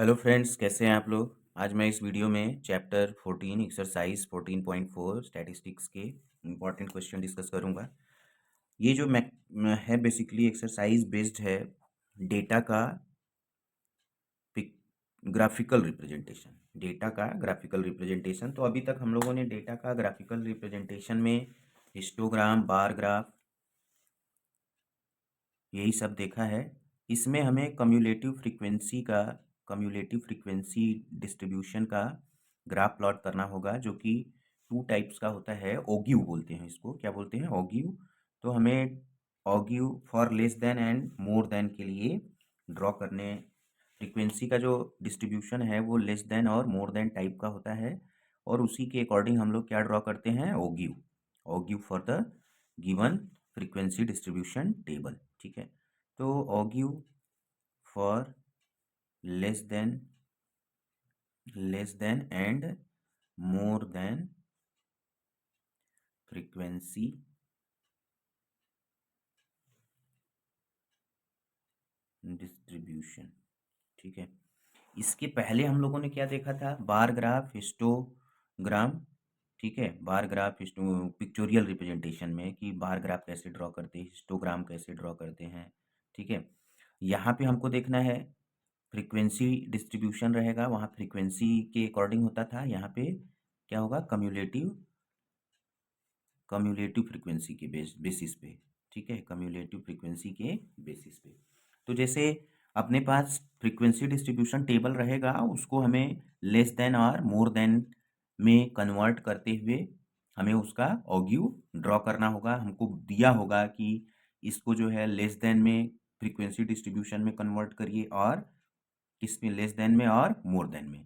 Hello friends, कैसे हैं आप लोग। आज मैं इस वीडियो में चैप्टर 14 एक्सरसाइज 14.4 स्टैटिस्टिक्स के इम्पॉर्टेंट क्वेश्चन डिस्कस करूंगा। ये जो मैं है बेसिकली एक्सरसाइज बेस्ड है डेटा का ग्राफिकल रिप्रेजेंटेशन। डेटा का ग्राफिकल रिप्रेजेंटेशन, तो अभी तक हम लोगों ने डेटा का ग्राफिकल रिप्रेजेंटेशन में हिस्टोग्राम, बार ग्राफ, यही सब देखा है। इसमें हमें कम्युलेटिव फ्रीक्वेंसी डिस्ट्रीब्यूशन का ग्राफ प्लॉट करना होगा, जो कि टू टाइप्स का होता है। ओग्यू बोलते हैं इसको। क्या बोलते हैं? ओग्यू। तो हमें ogive for less than and more than के लिए ड्रॉ करने, फ्रीक्वेंसी का जो डिस्ट्रीब्यूशन है वो लेस देन और मोर देन टाइप का होता है, और उसी के अकॉर्डिंग हम लोग क्या ड्रॉ करते हैं? Ogive. Ogive for the given frequency distribution table. ठीक है। तो ogive for less than and more than frequency distribution. ठीक है। इसके पहले हम लोगों ने क्या देखा था? Bar graph, histogram. ठीक है। बार ग्राफ पिक्चोरियल रिप्रेजेंटेशन में कि बार ग्राफ कैसे ड्रॉ करते हैं, हिस्टोग्राम कैसे ड्रॉ करते हैं। ठीक है। यहाँ पे हमको देखना है फ्रीक्वेंसी डिस्ट्रीब्यूशन रहेगा, वहाँ फ्रीक्वेंसी के अकॉर्डिंग होता था। यहाँ पे क्या होगा? कम्युलेटिव फ्रीक्वेंसी के बेसिस पे। ठीक है। कम्युलेटिव फ्रीक्वेंसी के बेसिस पे। तो जैसे अपने पास फ्रीक्वेंसी डिस्ट्रीब्यूशन टेबल रहेगा, उसको हमें लेस देन और मोर देन में कन्वर्ट करते हुए हमें उसका ओग्यू ड्रॉ करना होगा। हमको दिया होगा कि इसको जो है लेस देन में फ्रीक्वेंसी डिस्ट्रीब्यूशन में कन्वर्ट करिए, और किस में? लेस देन में और मोर देन में।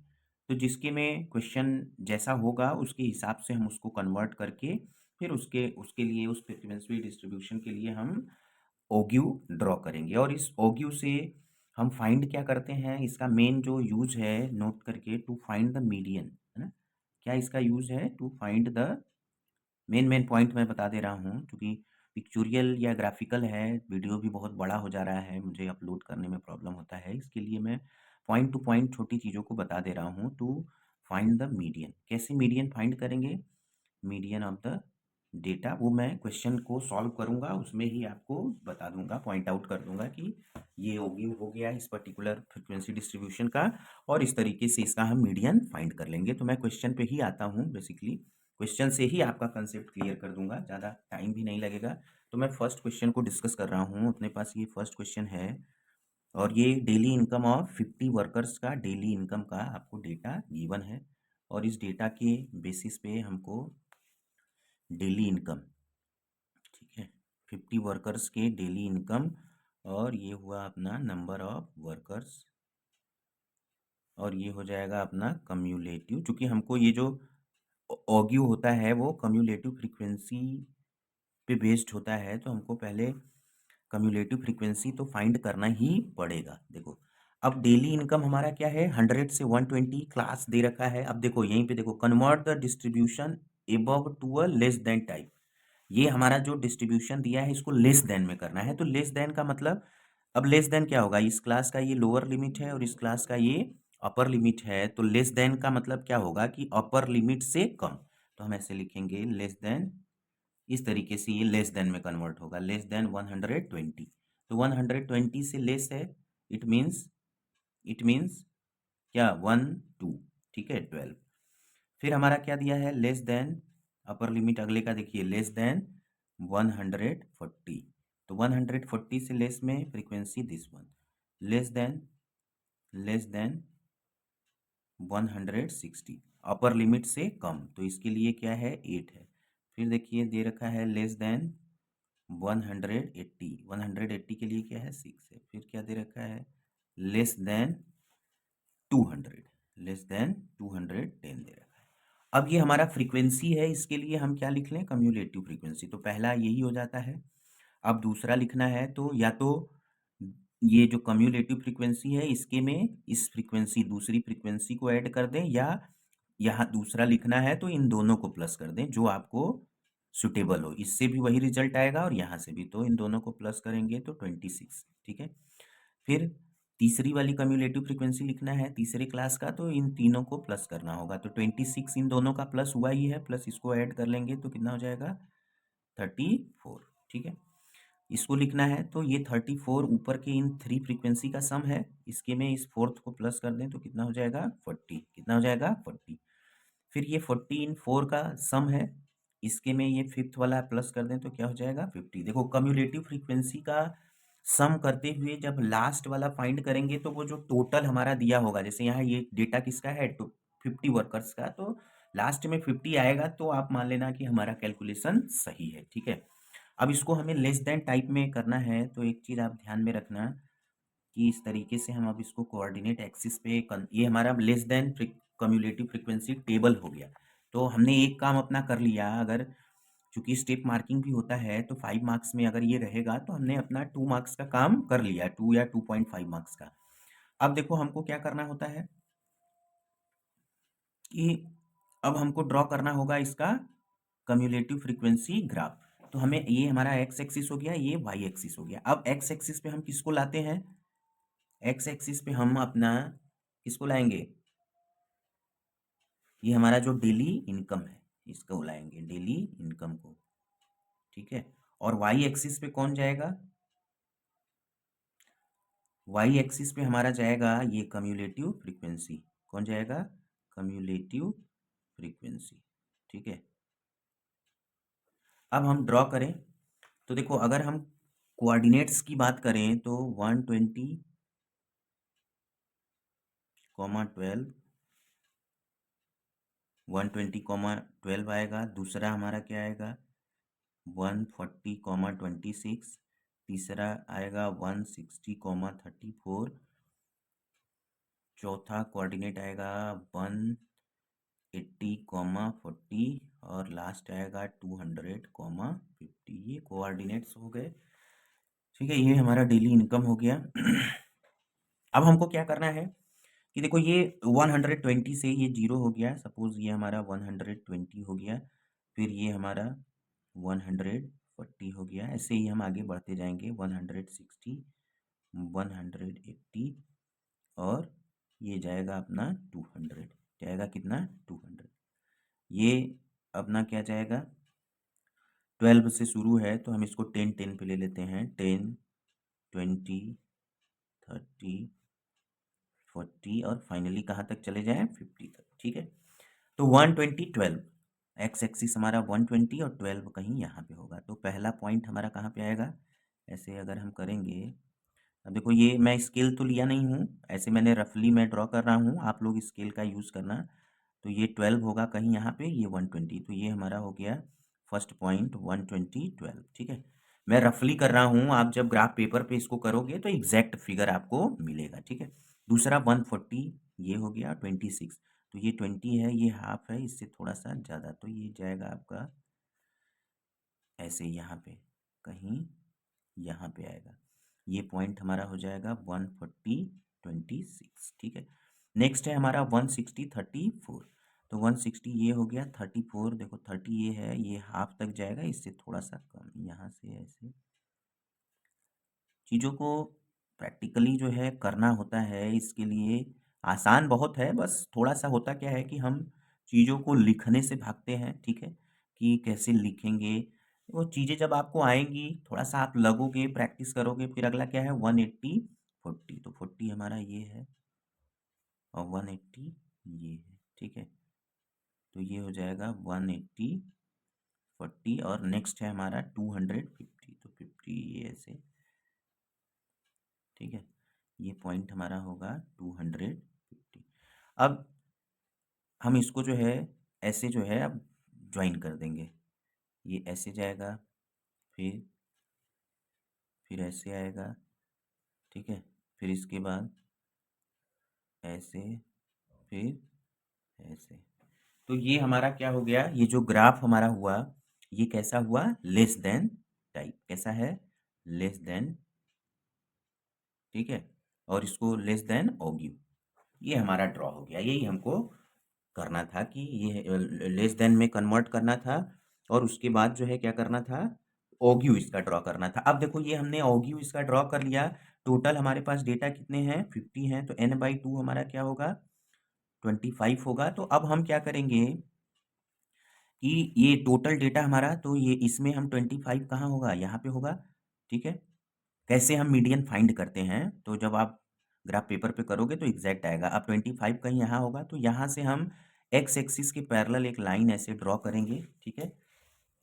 तो जिसके में क्वेश्चन जैसा होगा उसके हिसाब से हम उसको कन्वर्ट करके फिर उसके उसके लिए, उस फ्रीक्वेंसी डिस्ट्रीब्यूशन के लिए हम ओग्यू ड्रॉ करेंगे। और इस ओग्यू से हम फाइंड क्या करते हैं? इसका मेन जो यूज है, नोट करके, टू फाइंड द मीडियन, है ना। क्या इसका यूज है? To find the main point मैं बता दे रहा हूँ, क्योंकि पिक्चोरियल या ग्राफिकल है, वीडियो भी बहुत बड़ा हो जा रहा है, मुझे अपलोड करने में प्रॉब्लम होता है। इसके लिए मैं पॉइंट टू पॉइंट छोटी चीज़ों को बता दे रहा हूँ। टू फाइंड द मीडियन, कैसे मीडियन फाइंड करेंगे? मीडियन ऑफ द डेटा, वो मैं क्वेश्चन को सॉल्व करूंगा, उसमें ही आपको बता दूंगा, पॉइंट आउट कर दूंगा कि ये हो गया इस पर्टिकुलर फ्रीक्वेंसी डिस्ट्रीब्यूशन का, और इस तरीके से इसका हम मीडियन फाइंड कर लेंगे। तो मैं क्वेश्चन पे ही आता हूँ। बेसिकली क्वेश्चन से ही आपका कंसेप्ट क्लियर कर दूंगा, ज़्यादा टाइम भी नहीं लगेगा। तो मैं फर्स्ट क्वेश्चन को डिस्कस कर रहा हूँ। अपने पास ये फर्स्ट क्वेश्चन है, और ये डेली इनकम ऑफ 50 वर्कर्स का डेली इनकम का आपको डेटा गिवन है, और इस डेटा के बेसिस पे हमको डेली इनकम, ठीक है, 50 वर्कर्स के डेली इनकम, और ये हुआ अपना नंबर ऑफ वर्कर्स, और ये हो जाएगा अपना कम्युलेटिव। चूंकि हमको ये जो ओग्यू होता है वो कम्युलेटिव फ्रीक्वेंसी पे बेस्ड होता है, तो हमको पहले कम्युलेटिव फ्रीक्वेंसी तो फाइंड करना ही पड़ेगा। देखो, अब डेली इनकम हमारा क्या है? 100 से 120 क्लास दे रखा है। अब देखो यहीं पे देखो, convert the distribution above to a less than type. ये हमारा जो डिस्ट्रीब्यूशन दिया है इसको लेस देन में करना है। तो लेस देन का मतलब, अब लेस देन क्या होगा? इस क्लास का ये लोअर लिमिट है और इस क्लास का ये अपर लिमिट है। तो लेस देन का मतलब क्या होगा? कि अपर लिमिट से कम। तो हम ऐसे लिखेंगे लेस देन, इस तरीके से ये लेस देन में कन्वर्ट होगा। Less than 120। तो 120 से लेस है, इट मीन्स क्या? 1 2। ठीक है, 12। फिर हमारा क्या दिया है? लेस देन, अपर लिमिट अगले का देखिए, लेस देन 140। तो 140 से लेस में frequency this one, less than 160, upper limit से कम। तो इसके लिए क्या है? 8 है। फिर देखिए दे रखा है लेस देन 180। 180 के लिए क्या है? 6 है। फिर क्या दे रखा है? लेस देन 200, लेस देन 210 दे रखा है। अब ये हमारा फ्रीक्वेंसी है, इसके लिए हम क्या लिख लें? Cumulative frequency. तो पहला यही हो जाता है। अब दूसरा लिखना है तो या तो ये जो कम्युलेटिव फ्रीक्वेंसी है इसके में इस फ्रीक्वेंसी, दूसरी फ्रीक्वेंसी को ऐड कर दें, या यहाँ दूसरा लिखना है तो इन दोनों को प्लस कर दें जो आपको सुटेबल हो। इससे भी वही रिजल्ट आएगा और यहाँ से भी, तो इन दोनों को प्लस करेंगे तो 26। ठीक है। फिर तीसरी वाली कम्युलेटिव फ्रीक्वेंसी लिखना है तीसरे क्लास का, तो इन तीनों को प्लस करना होगा। तो 26 इन दोनों का प्लस हुआ ही है, प्लस इसको ऐड कर लेंगे तो कितना हो जाएगा 34। ठीक है, इसको लिखना है तो ये 34 ऊपर के इन 3 फ्रीक्वेंसी का सम है, इसके में इस फोर्थ को प्लस कर दें तो कितना हो जाएगा 40। कितना हो जाएगा 40। फिर ये 40 इन 4 का सम है, इसके में ये फिफ्थ वाला प्लस कर दें तो क्या हो जाएगा 50। देखो कम्युलेटिव फ्रीक्वेंसी का सम करते हुए जब लास्ट वाला फाइंड करेंगे तो वो जो टोटल हमारा दिया होगा, जैसे यहाँ ये डेटा किसका है तो 50 वर्कर्स का, तो लास्ट में 50 आएगा तो आप मान लेना कि हमारा कैलकुलेशन सही है। ठीक है, अब इसको हमें लेस देन टाइप में करना है, तो एक चीज़ आप ध्यान में रखना कि इस तरीके से हम अब इसको कोऑर्डिनेट एक्सिस पे ये हमारा less than cumulative frequency table हो गया। तो हमने एक काम अपना कर लिया, अगर चूंकि स्टेप मार्किंग भी होता है तो 5 मार्क्स में अगर ये रहेगा तो हमने अपना 2 मार्क्स का काम कर लिया, 2 या 2.5 मार्क्स का। अब देखो हमको क्या करना होता है कि अब हमको ड्रॉ करना होगा इसका कम्युलेटिव फ्रीक्वेंसी ग्राफ। तो हमें ये हमारा एक्स एक्सिस हो गया, ये वाई एक्सिस हो गया। अब एक्स एक्सिस पे हम किसको लाते हैं, एक्स एक्सिस पे हम अपना किसको लाएंगे, ये हमारा जो डेली इनकम है इसको लाएंगे, डेली इनकम को। ठीक है, और वाई एक्सिस पे कौन जाएगा, वाई एक्सिस पे हमारा जाएगा ये कम्युलेटिव फ्रीक्वेंसी। कौन जाएगा, कम्युलेटिव फ्रीक्वेंसी। ठीक है, अब हम ड्रॉ करें तो देखो अगर हम कोऑर्डिनेट्स की बात करें तो 120, 12, 120, 12 आएगा। दूसरा हमारा क्या आएगा 140, 26। तीसरा आएगा 160, 34। चौथा कोऑर्डिनेट आएगा 180, 40। और लास्ट आएगा 200, 50। ये कोऑर्डिनेट्स हो गए। ठीक है, ये हमारा डेली इनकम हो गया। अब हमको क्या करना है कि देखो ये 120 से ये 0 हो गया, सपोज ये हमारा 120 हो गया, फिर ये हमारा 140 हो गया, ऐसे ही हम आगे बढ़ते जाएंगे 160, 180 और ये जाएगा अपना 200। जाएगा कितना 200। ये अपना क्या जाएगा 12 से शुरू है तो हम इसको 10 10 पे ले लेते हैं, 10, 20, 30, 40 और फाइनली कहाँ तक चले जाएं 50 तक। ठीक है, तो 120, 12 एक्स एक्सिस हमारा 120 और 12 कहीं यहाँ पे होगा। तो पहला पॉइंट हमारा कहाँ पे आएगा, ऐसे अगर हम करेंगे, अब देखो ये मैं स्केल तो लिया नहीं हूँ, ऐसे मैंने रफली मैं ड्रॉ कर रहा हूँ, आप लोग स्केल का यूज़ करना। तो ये 12 होगा कहीं यहाँ पे, ये 120, तो ये हमारा हो गया फर्स्ट पॉइंट 120, 12। ठीक है, मैं रफली कर रहा हूँ, आप जब ग्राफ पेपर पे इसको करोगे तो एग्जैक्ट फिगर आपको मिलेगा। ठीक है, दूसरा 140 ये हो गया, 26 तो ये 20 है, ये हाफ है, इससे थोड़ा सा ज़्यादा, तो ये जाएगा आपका ऐसे यहाँ पे कहीं यहाँ पे आएगा। ये पॉइंट हमारा हो जाएगा 140, 26। ठीक है, नेक्स्ट है हमारा 160, 34। तो 160 ये हो गया, 34 देखो 30 ये है, ये हाफ तक जाएगा, इससे थोड़ा सा कम, यहाँ से ऐसे चीज़ों को प्रैक्टिकली जो है करना होता है। इसके लिए आसान बहुत है, बस थोड़ा सा होता क्या है कि हम चीज़ों को लिखने से भागते हैं। ठीक है, कि कैसे लिखेंगे, वो चीज़ें जब आपको आएंगी थोड़ा सा आप लगोगे, प्रैक्टिस करोगे, फिर अगला क्या है 180, 40। तो 40 हमारा ये है और 180 ये है। ठीक है, तो ये हो जाएगा 180, 40 और नेक्स्ट है हमारा 250। तो 50 ये ऐसे। ठीक है, ये पॉइंट हमारा होगा 250। अब हम इसको जो है ऐसे जो है अब ज्वाइन कर देंगे, ये ऐसे जाएगा, फिर ऐसे आएगा। ठीक है, फिर इसके बाद ऐसे, फिर ऐसे। तो ये हमारा क्या हो गया, ये जो ग्राफ हमारा हुआ ये कैसा हुआ, लेस देन टाइप। कैसा है, लेस देन। ठीक है, और इसको लेस देन ऑग्यू, ये हमारा ड्रॉ हो गया। यही हमको करना था कि ये लेस देन में कन्वर्ट करना था और उसके बाद जो है क्या करना था, ऑग्यू इसका ड्रॉ करना था। अब देखो ये हमने ऑग्यू इसका ड्रॉ कर लिया, टोटल हमारे पास डेटा कितने हैं 50 हैं, तो n/2 हमारा क्या होगा 25 होगा। तो अब हम क्या करेंगे कि ये टोटल डेटा हमारा, तो ये इसमें हम 25 कहाँ होगा, यहाँ पे होगा। ठीक है, कैसे हम मीडियन फाइंड करते हैं, तो जब आप ग्राफ पेपर पे करोगे तो एग्जैक्ट आएगा। अब 25 कहीं यहाँ होगा, तो यहाँ से हम एक्स एक्सिस के पैरेलल एक लाइन ऐसे ड्रॉ करेंगे। ठीक है,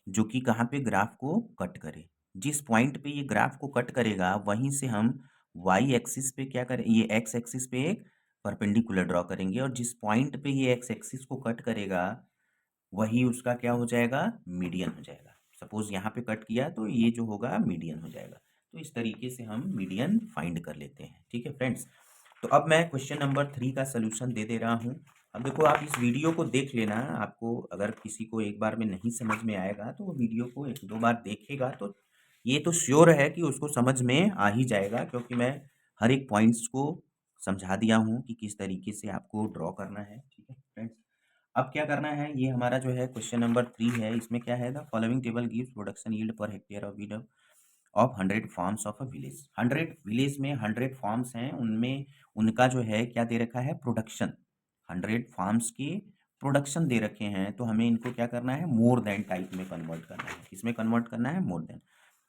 जो कि कहाँ पे ग्राफ को कट करे। जिस पॉइंट पे ये ग्राफ को कट करेगा वहीं से हम वाई एक्सिस पे क्या करें, ये एक्स एक्सिस पे एक परपेंडिकुलर ड्रॉ करेंगे, और जिस पॉइंट पे ये एक्स एक्सिस को कट करेगा वही उसका क्या हो जाएगा, मीडियन हो जाएगा। सपोज यहाँ पे कट किया तो ये जो होगा मीडियन हो जाएगा। तो इस तरीके से हम मीडियन फाइंड कर लेते हैं। ठीक है फ्रेंड्स, तो अब मैं क्वेश्चन नंबर 3 का सोल्यूशन दे दे रहा हूँ। अब देखो, आप इस वीडियो को देख लेना। आपको अगर किसी को एक बार में नहीं समझ में आएगा तो वो वीडियो को 1-2 बार देखेगा तो ये तो श्योर है कि उसको समझ में आ ही जाएगा, क्योंकि मैं हर एक पॉइंट्स को समझा दिया हूँ कि किस तरीके से आपको ड्रॉ करना है। ठीक है फ्रेंड्स, अब क्या करना है, ये हमारा जो है क्वेश्चन नंबर 3 है। इसमें क्या है, the following table gives production yield per hectare of wheat of 100 farms of a village. 100 village में 100 फार्म्स हैं, उनमें उनका जो है क्या दे रखा है, प्रोडक्शन। 100 फार्म्स के प्रोडक्शन दे रखे हैं, तो हमें इनको क्या करना है, मोर देन टाइप में कन्वर्ट करना है। किसमें कन्वर्ट करना है, मोर देन।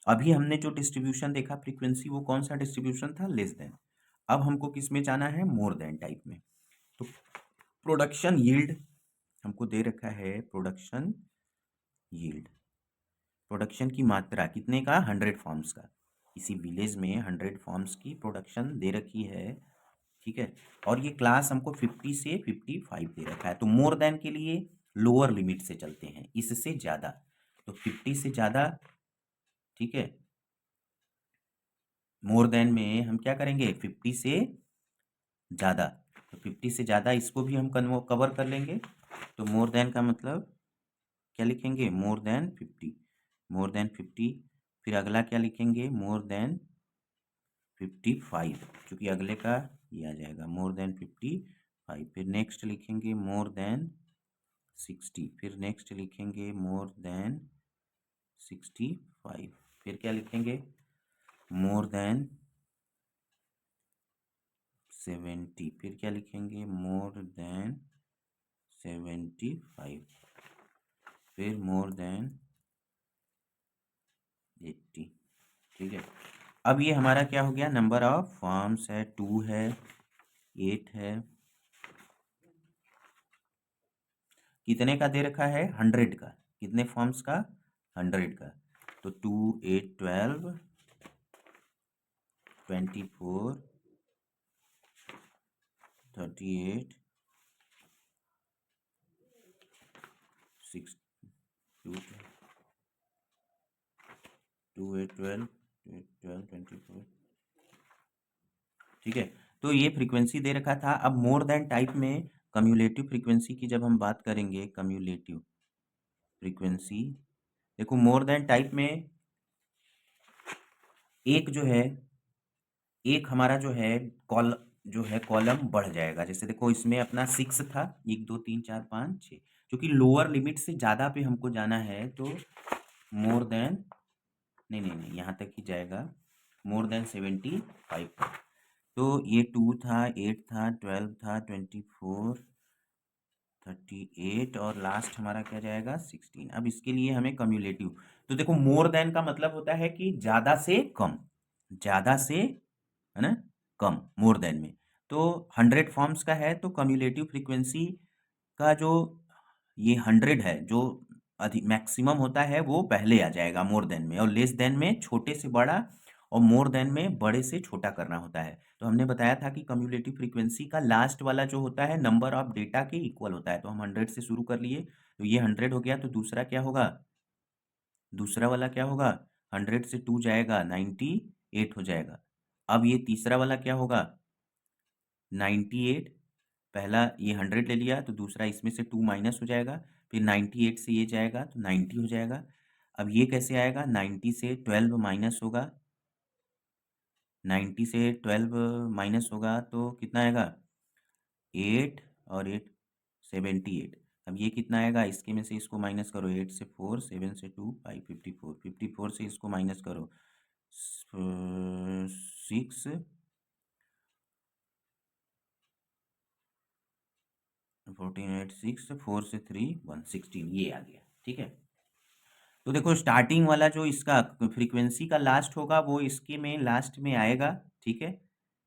अभी हमने जो डिस्ट्रीब्यूशन देखा फ्रीक्वेंसी, वो कौन सा डिस्ट्रीब्यूशन था, लेस देन। अब हमको किस में जाना है, मोर देन टाइप में। तो प्रोडक्शन यील्ड हमको दे रखा है, प्रोडक्शन यील्ड, प्रोडक्शन की मात्रा कितने का, 100 फॉर्म्स का। इसी विलेज में 100 फॉर्म्स की प्रोडक्शन दे रखी है। ठीक है, और ये क्लास हमको 50 से 55 दे रखा है। तो मोर देन के लिए लोअर लिमिट से चलते हैं, इससे ज़्यादा, तो 50 से ज़्यादा। ठीक है, मोर देन में हम क्या करेंगे, 50 से ज़्यादा। तो 50 से ज़्यादा इसको भी हम कवर कर लेंगे। तो मोर देन का मतलब क्या लिखेंगे, मोर देन 50, मोर देन 50। फिर अगला क्या लिखेंगे, मोर देन 55, क्योंकि अगले का ये आ जाएगा, मोर देन 55। फिर नेक्स्ट लिखेंगे मोर देन 60, फिर नेक्स्ट लिखेंगे मोर देन 65। फिर क्या लिखेंगे, मोर देन 70। फिर क्या लिखेंगे, मोर देन 75। फिर मोर देन 80। ठीक है, अब ये हमारा क्या हो गया, नंबर ऑफ फॉर्म्स है 2 है, 8 है, कितने का दे रखा है, 100 का। कितने फॉर्म्स का, 100 का। तो 2 8 12 24 38 6 2 8 12 24। ठीक है, तो ये फ्रीक्वेंसी दे रखा था। अब मोर देन टाइप में कम्युलेटिव फ्रीक्वेंसी की जब हम बात करेंगे, कम्युलेटिव फ्रीक्वेंसी, देखो मोर देन टाइप में एक जो है, एक हमारा जो है कॉल जो है कॉलम बढ़ जाएगा। जैसे देखो, इसमें अपना 6 था, 1 2 3 4 5 6, क्योंकि लोअर लिमिट से ज़्यादा पे हमको जाना है, तो मोर देन, नहीं नहीं नहीं, यहाँ तक ही जाएगा, मोर देन 75 था। तो ये 2 था, 8 था, 12 था, 24 38, और लास्ट हमारा क्या जाएगा, 16। अब इसके लिए हमें कम्युलेटिव, तो देखो मोर देन का मतलब होता है कि ज़्यादा से कम, ज़्यादा से, है ना, कम, मोर देन में। तो 100 फॉर्म्स का है, तो कम्युलेटिव फ्रीक्वेंसी का जो ये 100 है, जो अधिक मैक्सिमम होता है, वो पहले आ जाएगा मोर देन में, और लेस देन में छोटे से बड़ा, और मोर देन में बड़े से छोटा करना होता है। तो हमने बताया था कि कम्युलेटिव फ्रीक्वेंसी का लास्ट वाला जो होता है, नंबर ऑफ डेटा के इक्वल होता है। तो हम 100 से शुरू कर लिए, तो ये 100 हो गया, तो दूसरा क्या होगा, दूसरा वाला क्या होगा, 100 से 2 जाएगा, 98 हो जाएगा। अब ये तीसरा वाला क्या होगा, 98। पहला ये 100 ले लिया, तो दूसरा इसमें से 2 माइनस हो जाएगा, फिर 98 से ये जाएगा तो 90 हो जाएगा। अब ये कैसे आएगा, 90 से 12 माइनस होगा, 90 से 12 माइनस होगा तो कितना आएगा, 8, और 8 78। अब ये कितना आएगा, इसके में से इसको माइनस करो, 8 से 4, 7 से 2 5 54, 54 से इसको माइनस करो, 6 14 8 6 4 से 3 1 16 ये आ गया। ठीक है, तो देखो स्टार्टिंग वाला जो इसका फ्रीक्वेंसी का लास्ट होगा वो इसके में लास्ट में आएगा। ठीक है,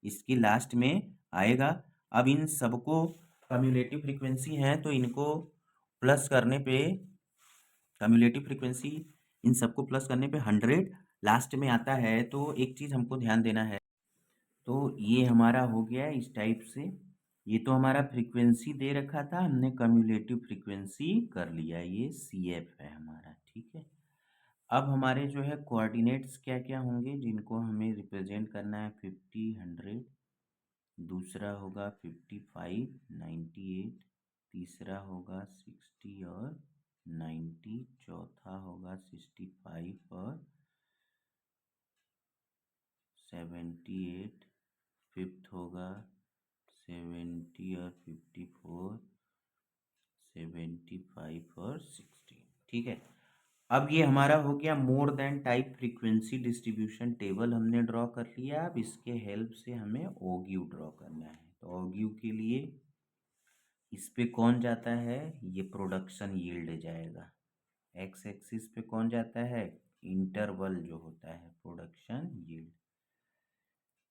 इसके लास्ट में आएगा। अब इन सबको कम्युलेटिव फ्रीक्वेंसी है तो इनको प्लस करने पे कम्युलेटिव फ्रीक्वेंसी इन सबको प्लस करने पे 100 लास्ट में आता है। तो एक चीज़ हमको ध्यान देना है, तो ये हमारा हो गया इस टाइप से। ये तो हमारा फ्रीक्वेंसी दे रखा था, हमने कम्युलेटिव फ्रीक्वेंसी कर लिया, ये सी एफ है हमारा। ठीक है, अब हमारे जो है कोऑर्डिनेट्स क्या क्या होंगे जिनको हमें रिप्रेजेंट करना है। 50 100, दूसरा होगा 55 98, तीसरा होगा 60 और 90, चौथा होगा 65 और 78, फिफ्थ होगा 70 और 54, 75 और 60। ठीक है, अब ये हमारा हो गया more than type frequency distribution table हमने ड्रॉ कर लिया। अब इसके हेल्प से हमें ओग्यू ड्रॉ करना है। तो ओग्यू के लिए इस पे कौन जाता है, ये प्रोडक्शन यील्ड जाएगा। एक्स एक्सिस पे कौन जाता है, इंटरवल जो होता है प्रोडक्शन यील्ड।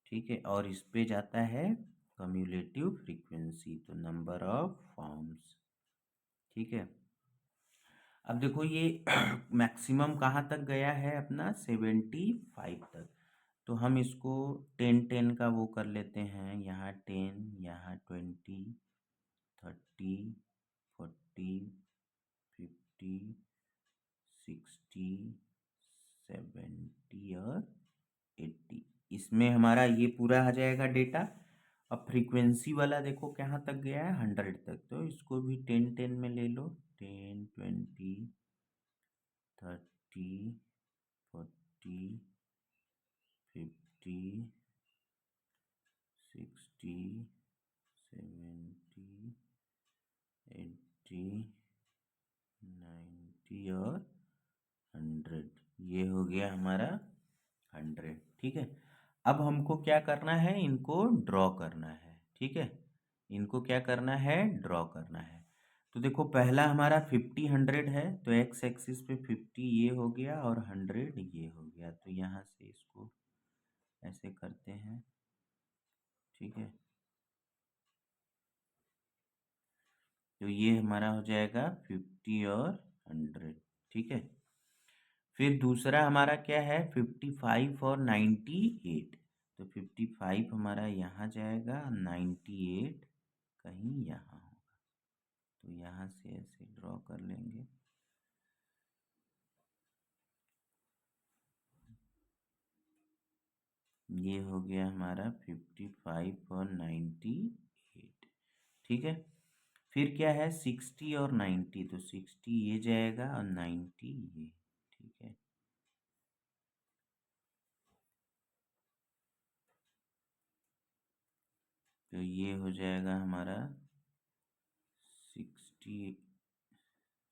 ठीक है, और इस पे जाता है कम्युलेटिव फ्रीक्वेंसी, तो नंबर ऑफ फॉर्म्स। ठीक है, अब देखो ये मैक्सिमम कहाँ तक गया है अपना, 75 तक। तो हम इसको 10 10 का वो कर लेते हैं, यहाँ 10, यहाँ 20, 30, 40, 50, 60, 70 और 80। इसमें हमारा ये पूरा आ जाएगा डेटा। अब फ्रीक्वेंसी वाला देखो कहाँ तक गया है, 100 तक। तो इसको भी 10 10 में ले लो, 10 20 30 40 50 60 70 80 90 और 100। ये हो गया हमारा 100। ठीक है, अब हमको क्या करना है, इनको ड्रॉ करना है। ठीक है, इनको क्या करना है, ड्रॉ करना है। तो देखो पहला हमारा 50 100 है, तो एक्स एक्सिस पे 50 ये हो गया और 100 ये हो गया। तो यहाँ से इसको ऐसे करते हैं। ठीक है, तो ये हमारा हो जाएगा 50 और 100। ठीक है, फिर दूसरा हमारा क्या है, 55 और 98। तो 55 हमारा यहाँ जाएगा, 98 कहीं यहाँ होगा। तो यहाँ से ऐसे ड्रॉ कर लेंगे। ये हो गया हमारा 55 और 98। ठीक है, फिर क्या है 60 और 90, तो 60 ये जाएगा और 90 ये। ठीक है, तो ये हो जाएगा हमारा 60,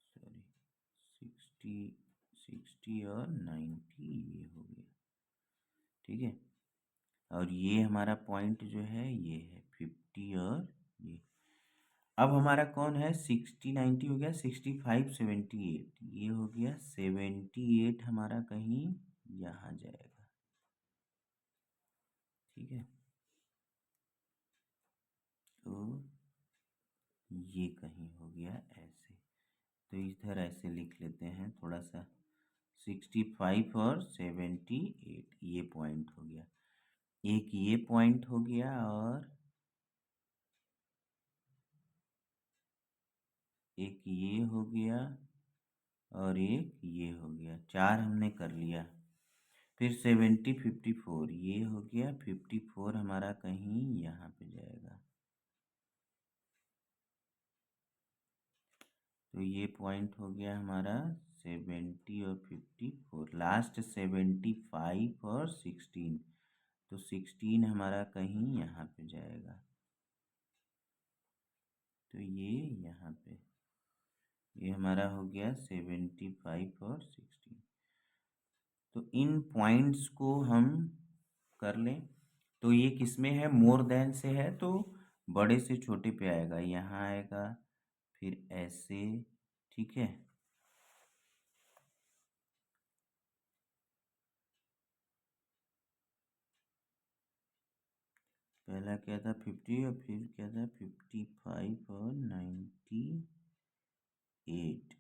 सॉरी 60, 60 और 90 ये हो गया। ठीक है, और ये हमारा पॉइंट जो है ये है 50 और ये। अब हमारा कौन है, 60 90 हो गया, 65 78 ये हो गया, 78 हमारा कहीं यहाँ जाएगा। ठीक है, तो ये कहीं हो गया ऐसे। तो इधर ऐसे लिख लेते हैं थोड़ा सा, 65 और 78 ये पॉइंट हो गया, एक ये पॉइंट हो गया और एक ये हो गया और एक ये हो गया, चार हमने कर लिया। फिर 70 54 ये हो गया, 54 हमारा कहीं यहाँ पे जाएगा। तो ये पॉइंट हो गया हमारा 70 और 54, लास्ट 75 और 16। तो 16 हमारा कहीं यहाँ पे जाएगा। तो ये यहाँ पे, ये हमारा हो गया 75 और 16। तो इन पॉइंट्स को हम कर लें। तो ये किस में है, मोर देन से है, तो बड़े से छोटे पे आएगा, यहाँ आएगा, फिर ऐसे, ठीक है। पहला क्या था 50 और फिर क्या था 55 और 98,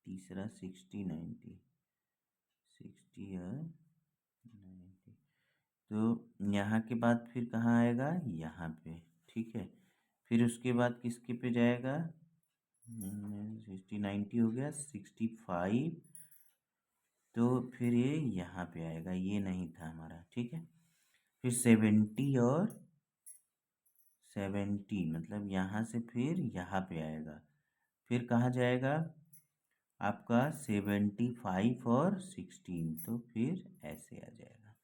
तीसरा 60 90, 60 और 90। तो यहाँ के बाद फिर कहाँ आएगा, यहाँ पे, ठीक है। फिर उसके बाद किसके पे जाएगा, 60 90 हो गया, 65, तो फिर ये यहाँ पे आएगा, ये नहीं था हमारा, ठीक है। फिर 70 और 70, मतलब यहाँ से फिर यहाँ पे आएगा, फिर कहाँ जाएगा आपका 75 और 16, तो फिर ऐसे आ जाएगा।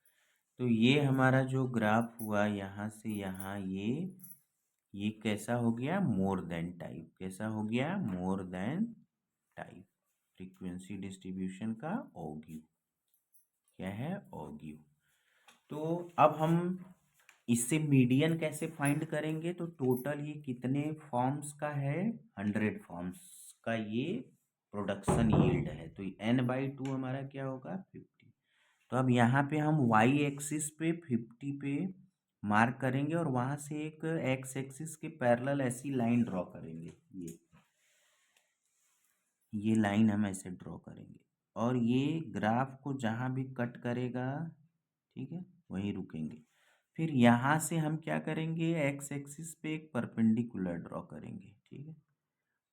तो ये हमारा जो ग्राफ हुआ यहाँ से यहाँ, ये कैसा हो गया, मोर देन टाइप, कैसा हो गया, more than type, frequency distribution का ऑग्यू, क्या है, ऑग्यू। तो अब हम इससे मीडियन कैसे फाइंड करेंगे, तो टोटल ये कितने फॉर्म्स का है, 100 फॉर्म्स का ये प्रोडक्शन यील्ड है, तो n/2 हमारा क्या होगा, 50। तो अब यहाँ पे हम y एक्सिस पे 50 पे मार्क करेंगे और वहाँ से एक x एक्सिस के पैरेलल ऐसी लाइन ड्रॉ करेंगे, ये लाइन हम ऐसे ड्रॉ करेंगे और ये ग्राफ को जहाँ भी कट करेगा, ठीक है, वहीं रुकेंगे। फिर यहाँ से हम क्या करेंगे, एक्स एक्सिस पे एक परपेंडिकुलर ड्रॉ करेंगे, ठीक है।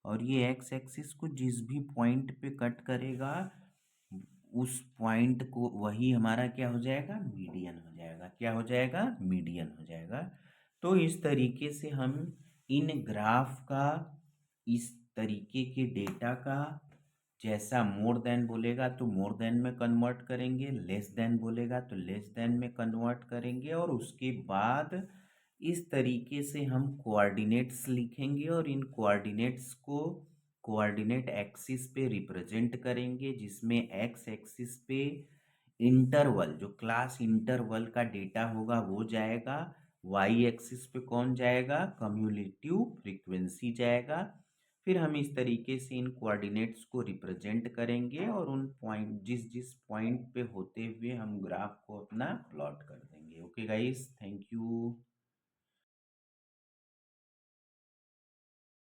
और ये एक्स एक्सिस को जिस भी पॉइंट पे कट करेगा उस पॉइंट को, वही हमारा क्या हो जाएगा, मीडियन हो जाएगा, क्या हो जाएगा, मीडियन हो जाएगा। तो इस तरीके से हम इन ग्राफ का, इस तरीके के डेटा का, जैसा मोर देन बोलेगा तो मोर देन में कन्वर्ट करेंगे, लेस देन बोलेगा तो लेस देन में कन्वर्ट करेंगे, और उसके बाद इस तरीके से हम कोऑर्डिनेट्स लिखेंगे और इन कोऑर्डिनेट्स को कोऑर्डिनेट एक्सिस पे रिप्रेजेंट करेंगे, जिसमें एक्स एक्सिस पे इंटरवल, जो क्लास इंटरवल का डेटा होगा वो जाएगा, वाई एक्सिस पे कौन जाएगा, कम्युलेटिव फ्रीक्वेंसी जाएगा। फिर हम इस तरीके से इन कोऑर्डिनेट्स को रिप्रेजेंट करेंगे और उन पॉइंट, जिस जिस पॉइंट पे होते हुए हम ग्राफ को अपना प्लॉट कर देंगे। Okay guys, thank you.